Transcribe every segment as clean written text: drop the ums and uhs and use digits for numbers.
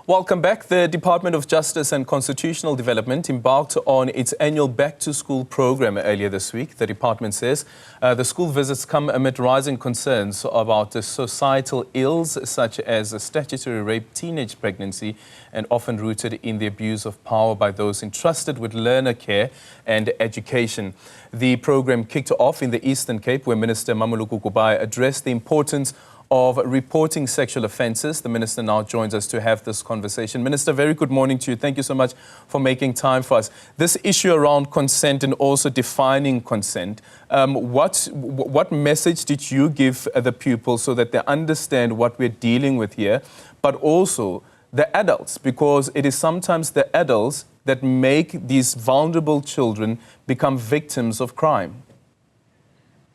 Welcome back. The Department of Justice and Constitutional Development embarked on its annual back-to-school program earlier this week. The department says the school visits come amid rising concerns about the societal ills such as statutory rape, teenage pregnancy, and often rooted in the abuse of power by those entrusted with learner care and education. The program kicked off in the Eastern Cape, where Minister Mmamoloki Kubayi addressed the importance of reporting sexual offences. The Minister now joins us to have this conversation. Minister, very good morning to you. Thank you so much for making time for us. This issue around consent and also defining consent, what message did you give the pupils so that they understand what we're dealing with here, but also the adults, because it is sometimes the adults that make these vulnerable children become victims of crime?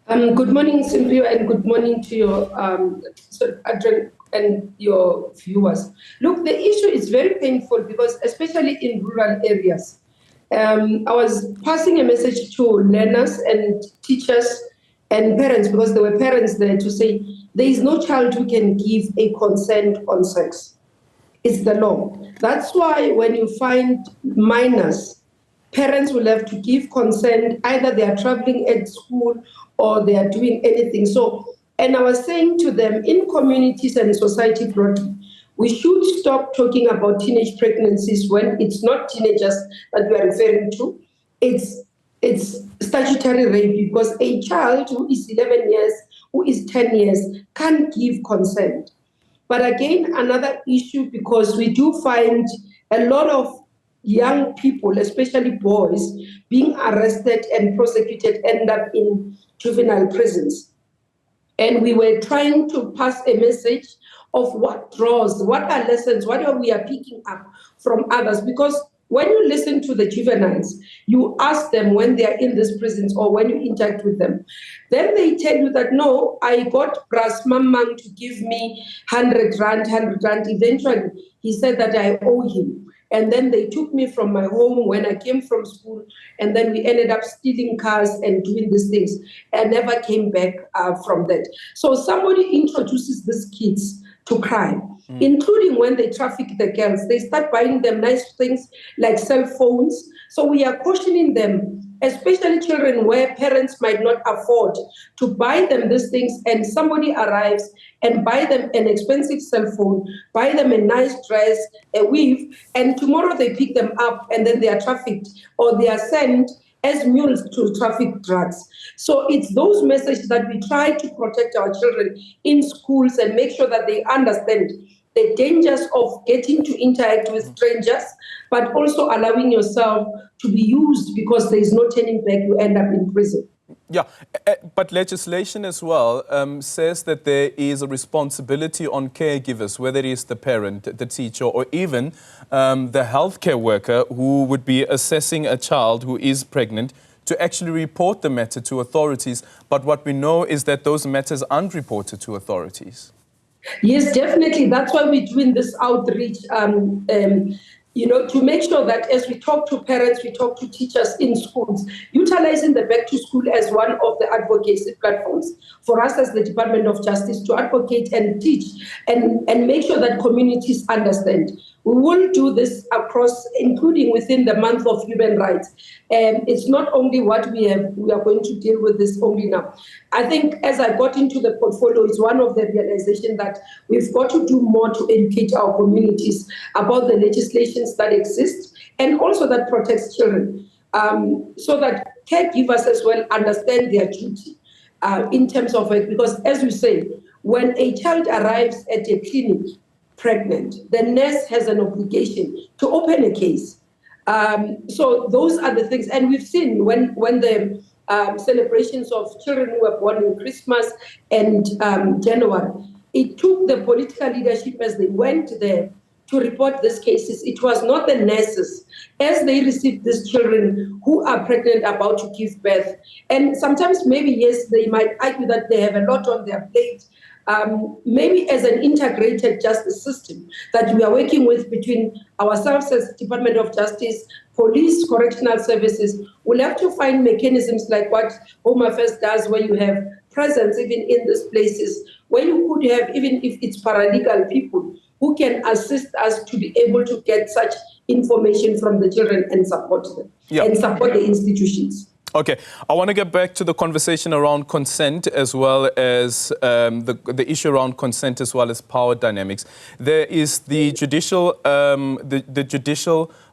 Good morning, Cynthia, and good morning to your Adrian and your viewers. Look, the issue is very painful because, especially in rural areas, I was passing a message to learners and teachers and parents, because there were parents there, to say there is no child who can give a consent on sex. It's the law. That's why when you find minors, parents will have to give consent. Either they are traveling at school or they are doing anything. So, and I was saying to them, in communities and society broadly, we should stop talking about teenage pregnancies when it's not teenagers that we are referring to. It's statutory rape, because a child who is 11 years, who is 10 years, can't give consent. But again, another issue, because we do find a lot of young people, especially boys, being arrested and prosecuted, end up in juvenile prisons. And we were trying to pass a message of what draws, what are lessons, what are we picking up from others. Because when you listen to the juveniles, you ask them when they are in these prisons or when you interact with them, then they tell you that, no, I got Bras Mamang to give me 100 rand. Eventually, he said that I owe him. And then they took me from my home when I came from school, and then we ended up stealing cars and doing these things. I never came back from that. So somebody introduces these kids to crime, including when they traffic the girls. They start buying them nice things like cell phones. So we are cautioning them, especially children where parents might not afford to buy them these things, and somebody arrives and buy them an expensive cell phone, buy them a nice dress, a weave, and tomorrow they pick them up and then they are trafficked, or they are sent as mules to traffic drugs. So it's those messages that we try to protect our children in schools and make sure that they understand the dangers of getting to interact with strangers, but also allowing yourself to be used, because there is no turning back, you end up in prison. Yeah, but legislation as well says that there is a responsibility on caregivers, whether it is the parent, the teacher, or even the healthcare worker who would be assessing a child who is pregnant, to actually report the matter to authorities. But what we know is that those matters aren't reported to authorities. Yes, definitely. That's why we're doing this outreach, to make sure that as we talk to parents, we talk to teachers in schools, utilizing the back to school as one of the advocacy platforms for us as the Department of Justice to advocate and teach and make sure that communities understand. We will do this across, including within the month of human rights. It's not only what we are going to deal with this only now. I think as I got into the portfolio, it's one of the realization that we've got to do more to educate our communities about the legislations that exist and also that protects children, so that caregivers as well understand their duty in terms of it. Because as we say, when a child arrives at a clinic pregnant, the nurse has an obligation to open a case. So those are the things. And we've seen when the celebrations of children who were born in Christmas and January, it took the political leadership as they went there to report these cases. It was not the nurses, as they received these children who are pregnant, about to give birth. And sometimes maybe, yes, they might argue that they have a lot on their plate. Maybe as an integrated justice system that we are working with between ourselves as Department of Justice, police, correctional services, we'll have to find mechanisms like what Home Affairs does, where you have presence even in these places, where you could have, even if it's paralegal people, who can assist us to be able to get such information from the children and support them and support the institutions. Okay, I want to get back to the conversation around consent as well as the issue around consent as well as power dynamics. There is the judicial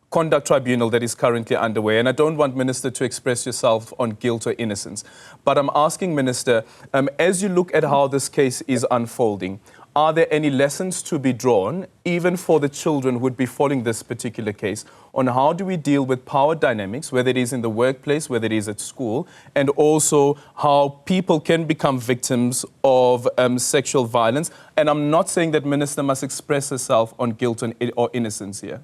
conduct tribunal that is currently underway, and I don't want Minister to express yourself on guilt or innocence, but I'm asking Minister, as you look at how this case is unfolding, are there any lessons to be drawn, even for the children who would be following this particular case, on how do we deal with power dynamics, whether it is in the workplace, whether it is at school, and also how people can become victims of sexual violence? And I'm not saying that Minister must express herself on guilt or innocence here.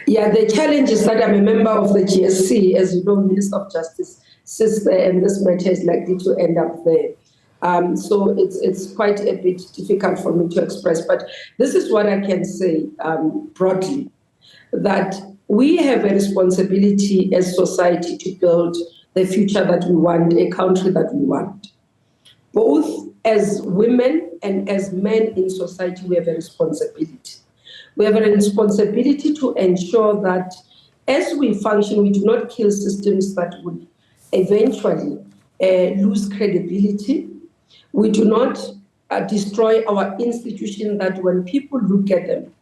Yeah, the challenge is that I'm a member of the GSC, as you know, Minister of Justice sits there, and this matter is likely to end up there. So it's quite a bit difficult for me to express, but this is what I can say broadly, that we have a responsibility as society to build the future that we want, a country that we want. Both as women and as men in society, we have a responsibility. We have a responsibility to ensure that as we function, we do not kill systems that would eventually lose credibility. We do not destroy our institution that when people look at them,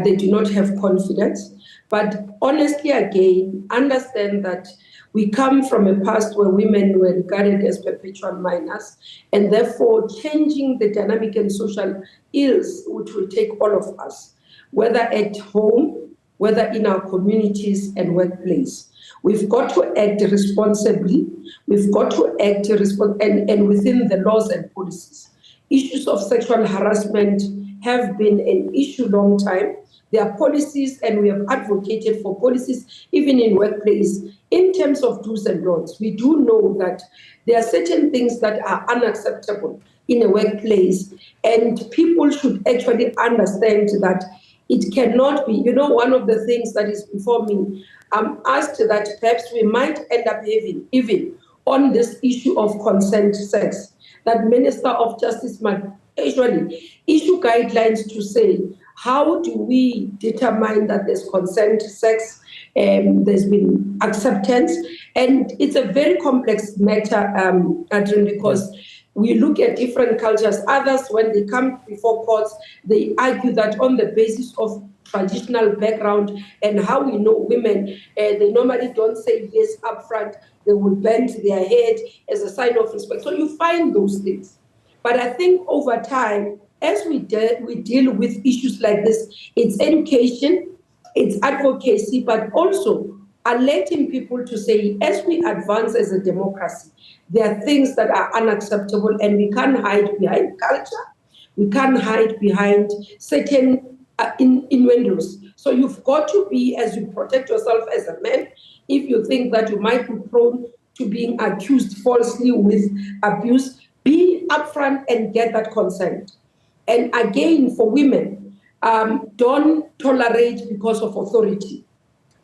they do not have confidence. But honestly, again, understand that we come from a past where women were regarded as perpetual minors, and therefore changing the dynamic and social ills, which will take all of us, whether at home, whether in our communities and workplace. We've got to act responsibly. We've got to act and within the laws and policies. Issues of sexual harassment have been an issue long time. There are policies, and we have advocated for policies, even in workplace, in terms of do's and don'ts. We do know that there are certain things that are unacceptable in a workplace, and people should actually understand that it cannot be. You know, one of the things that is before me, I'm asked that perhaps we might end up having, even on this issue of consent sex, that Minister of Justice might actually issue guidelines to say, how do we determine that there's consent sex, there's been acceptance? And it's a very complex matter, Adrian, because we look at different cultures. Others, when they come before courts, they argue that on the basis of traditional background and how we know women, they normally don't say yes up front. They will bend their head as a sign of respect. So you find those things. But I think over time, as we deal with issues like this, it's education, it's advocacy, but also alerting people to say, as we advance as a democracy, there are things that are unacceptable, and we can't hide behind culture. We can't hide behind certain innuendos. So you've got to be, as you protect yourself as a man, if you think that you might be prone to being accused falsely with abuse, be upfront and get that consent. And again, for women, don't tolerate because of authority.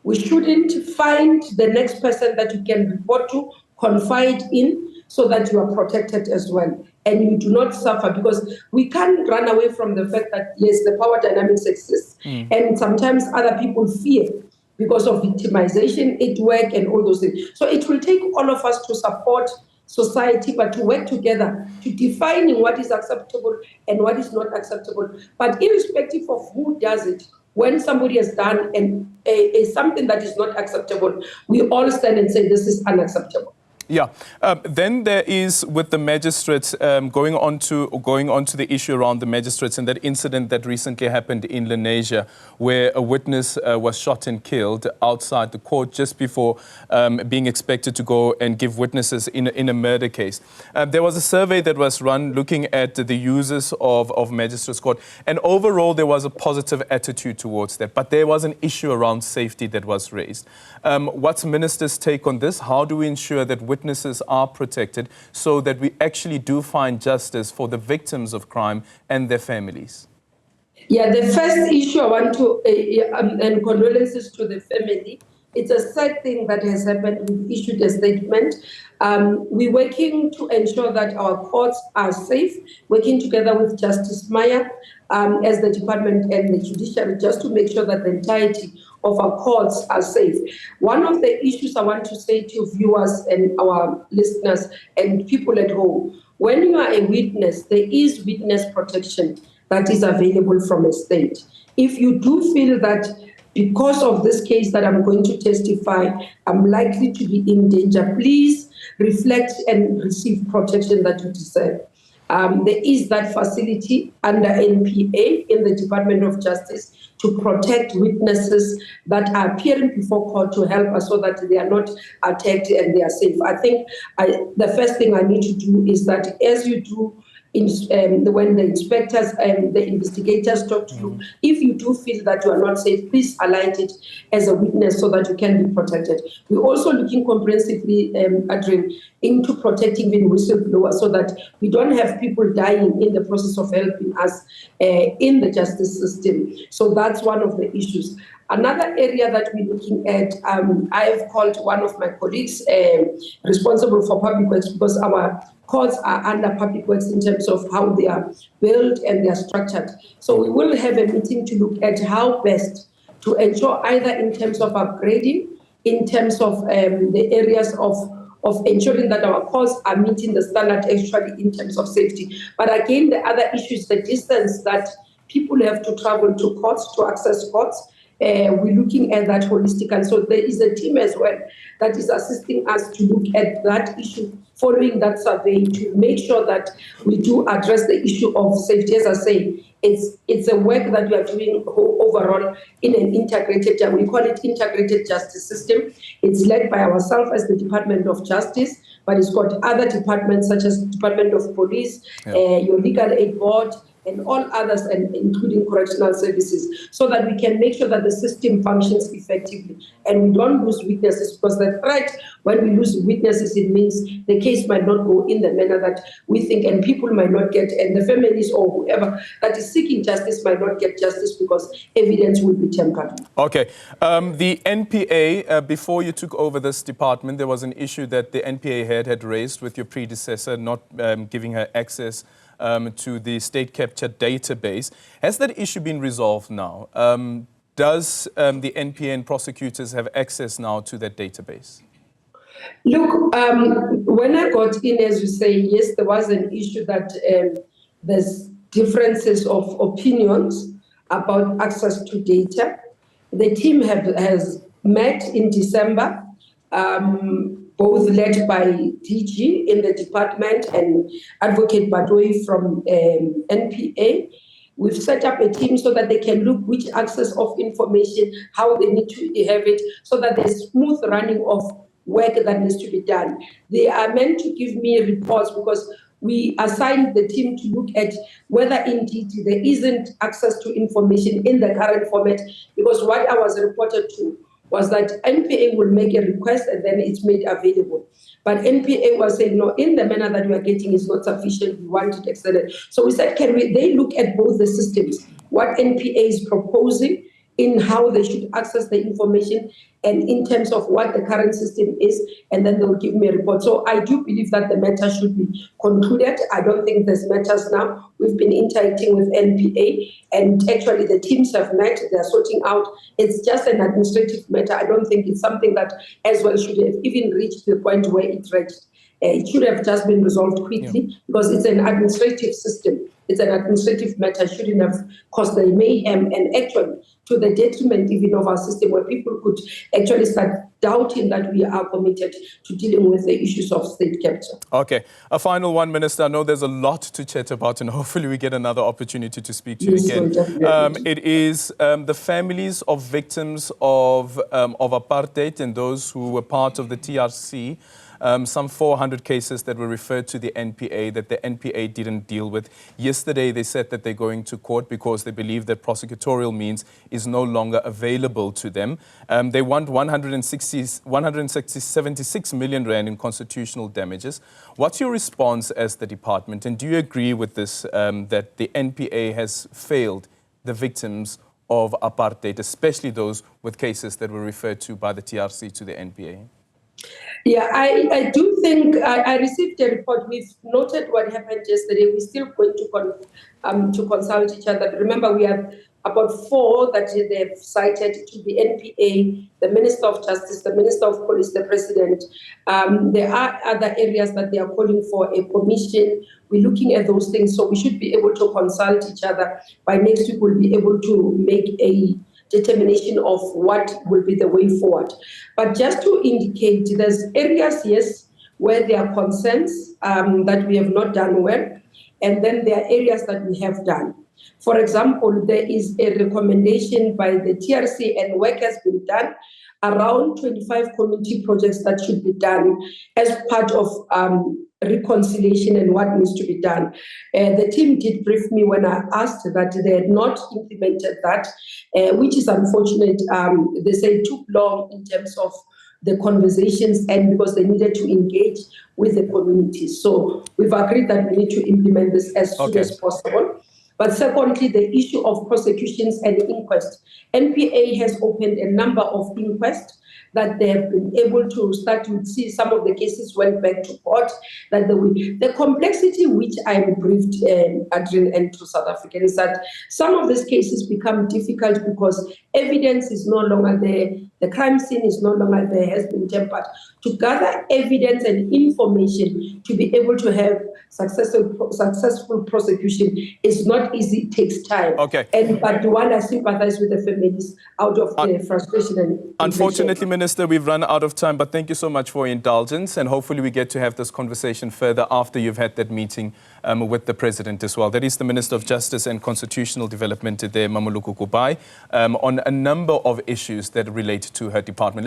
We shouldn't find the next person that you can report to, confide in, so that you are protected as well. And you do not suffer, because we can't run away from the fact that, yes, the power dynamics exists. And sometimes other people fear because of victimization at work and all those things. So it will take all of us to support society, but to work together to defining what is acceptable and what is not acceptable. But irrespective of who does it, when somebody has done something that is not acceptable, we all stand and say this is unacceptable. Yeah. Then there is, with the magistrates, going on to the issue around the magistrates and that incident that recently happened in Lenasia, where a witness was shot and killed outside the court just before being expected to go and give witnesses in a murder case. There was a survey that was run looking at the users of magistrates court, and overall there was a positive attitude towards that, but there was an issue around safety that was raised. What's Minister's take on this? How do we ensure that witnesses are protected so that we actually do find justice for the victims of crime and their families? Yeah, the first issue I want to, and condolences to the family, It's a sad thing that has happened. We've issued a statement. We're working to ensure that our courts are safe, working together with Justice Maya as the department and the judiciary, just to make sure that the entirety of our courts are safe. One of the issues I want to say to viewers and our listeners and people at home, when you are a witness, there is witness protection that is available from a state. If you do feel that because of this case that I'm going to testify, I'm likely to be in danger, please reflect and receive protection that you deserve. There is that facility under NPA in the Department of Justice to protect witnesses that are appearing before court to help us so that they are not attacked and they are safe. I think the first thing I need to do is that as you do when the inspectors and the investigators talk to you, if you do feel that you are not safe, please highlight it as a witness so that you can be protected. We're also looking comprehensively, Adrian, into protecting even whistleblowers so that we don't have people dying in the process of helping us in the justice system. So that's one of the issues. Another area that we're looking at, I have called one of my colleagues responsible for public works, because our courts are under public works in terms of how they are built and they are structured. So we will have a meeting to look at how best to ensure, either in terms of upgrading, in terms of the areas of ensuring that our courts are meeting the standard actually in terms of safety. But again, the other issue is the distance that people have to travel to courts, to access courts. We're looking at that holistically. So there is a team as well that is assisting us to look at that issue, following that survey, to make sure that we do address the issue of safety. As I say, it's a work that we are doing overall in an integrated, we call it integrated justice system. It's led by ourselves as the Department of Justice, but it's got other departments such as Department of Police, your legal aid board, and all others, and including correctional services, so that we can make sure that the system functions effectively and we don't lose witnesses, because the threat when we lose witnesses, it means the case might not go in the manner that we think, and people might not get, and the families or whoever that is seeking justice might not get justice because evidence will be tampered. Okay. The NPA, before you took over this department, there was an issue that the NPA head had raised with your predecessor, not giving her access to the state captured database. Has that issue been resolved now? Does the NPA and prosecutors have access now to that database? Look, when I got in, as you say, yes, there was an issue that there's differences of opinions about access to data. The team has met in December, both led by DG in the department and Advocate Badoi from NPA. We've set up a team so that they can look which access of information, how they need to have it, so that there's smooth running of work that needs to be done. They are meant to give me reports, because we assigned the team to look at whether indeed there isn't access to information in the current format, because what I was reported to was that NPA will make a request and then it's made available. But NPA was saying, no, in the manner that we are getting is not sufficient, we want it extended. So we said, they look at both the systems, what NPA is proposing in how they should access the information and in terms of what the current system is, and then they'll give me a report. So I do believe that the matter should be concluded. I don't think there's matters now. We've been interacting with NPA, and actually the teams have met, they're sorting out. It's just an administrative matter. I don't think it's something that as well should have even reached the point where it reached. It should have just been resolved quickly, because it's an administrative system. It's an administrative matter, shouldn't have caused the mayhem and actually to the detriment even of our system, where people could actually start doubting that we are committed to dealing with the issues of state capture. Okay. A final one, Minister. I know there's a lot to chat about, and hopefully we get another opportunity to speak to you again. It is the families of victims of apartheid and those who were part of the TRC. Some 400 cases that were referred to the NPA that the NPA didn't deal with. Yesterday, they said that they're going to court because they believe that prosecutorial means is no longer available to them. They want 176 million rand in constitutional damages. What's your response as the department? And do you agree with this, that the NPA has failed the victims of apartheid, especially those with cases that were referred to by the TRC to the NPA? Yeah, I do think I received a report. We've noted what happened yesterday. We're still going to consult each other. Remember, we have about 4 that they've cited to the NPA, the Minister of Justice, the Minister of Police, the President. There are other areas that they are calling for a commission. We're looking at those things, so we should be able to consult each other. By next week, we'll be able to make a determination of what will be the way forward. But just to indicate, there's areas, yes, where there are concerns that we have not done well, and then there are areas that we have done. For example, there is a recommendation by the TRC, and work has been done around 25 community projects that should be done as part of reconciliation and what needs to be done. The team did brief me when I asked that they had not implemented that, which is unfortunate. They say it took long in terms of the conversations and because they needed to engage with the community. So we've agreed that we need to implement this as soon as possible. But secondly, the issue of prosecutions and inquest. NPA has opened a number of inquests that they have been able to start to see. Some of the cases went back to court. That the complexity which I briefed Adrian and to South African is that some of these cases become difficult because evidence is no longer there. The crime scene is no longer there, has been tampered. To gather evidence and information to be able to have successful prosecution is not easy, it takes time. But one, I sympathize with the families out of the frustration and unfortunately, Minister, we've run out of time, but thank you so much for your indulgence, and hopefully we get to have this conversation further after you've had that meeting with the President as well. That is the Minister of Justice and Constitutional Development there, Mmamoloki Kubayi, on a number of issues that relate to her department.